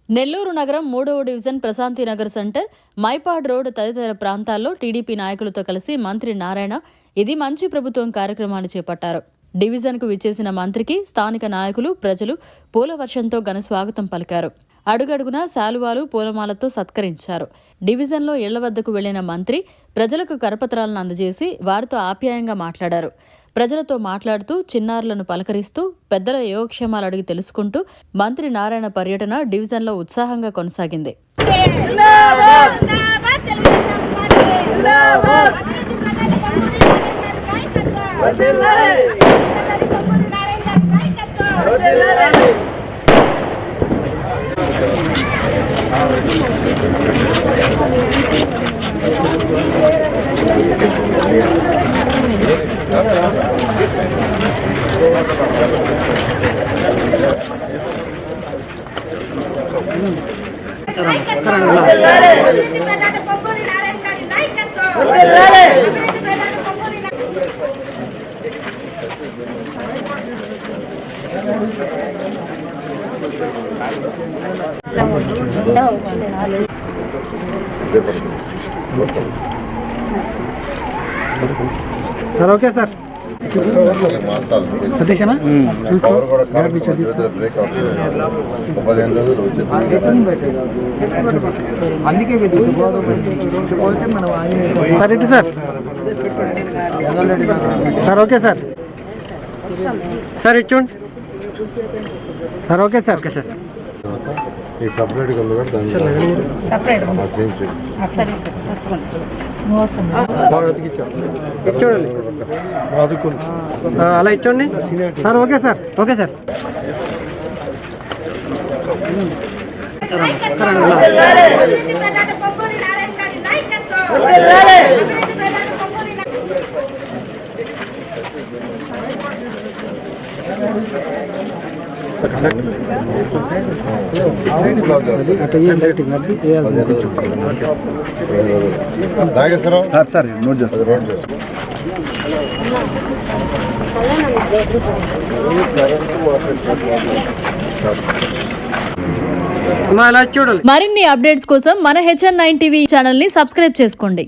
నెల్లూరు నగరం 3వ division Prashanti Nagar centre, Mypadu road తదితర ప్రాంతాల్లో టీడీపీ నాయకులతో కలిసి మంత్రి నారాయణ ఇది మంచి ప్రభుత్వం కార్యక్రమాన్ని చేపట్టారు. డివిజన్కు విచ్చేసిన మంత్రికి స్థానిక నాయకులు, ప్రజలు పూల వర్షంతో ఘన స్వాగతం పలికారు. అడుగడుగునా శాలువాలు, పూలమాలతో సత్కరించారు. డివిజన్లో ఇళ్ల వద్దకు వెళ్లిన మంత్రి ప్రజలకు కరపత్రాలను అందజేసి వారితో ఆప్యాయంగా మాట్లాడారు. ప్రజలతో మాట్లాడుతూ చిన్నారులను పలకరిస్తూ పెద్దల యోగక్షేమాలు అడిగి తెలుసుకుంటూ మంత్రి నారాయణ పర్యటన డివిజన్లో ఉత్సాహంగా కొనసాగింది. సార్ ఓకే సార్ సతీషనా చూసుకో అందుకే సార్ ఇటు sir sir okay sir sir ఇటు చూడండి sir okay sir okay sir సపరేట్గా ఉంది కదా చూడండి అలా ఇచ్చోండి sir okay sir okay sir sir note చేస్తారు మరిన్ని అప్డేట్స్ కోసం మన HN9 టీవీ ఛానల్ ని సబ్స్క్రైబ్ చేసుకోండి.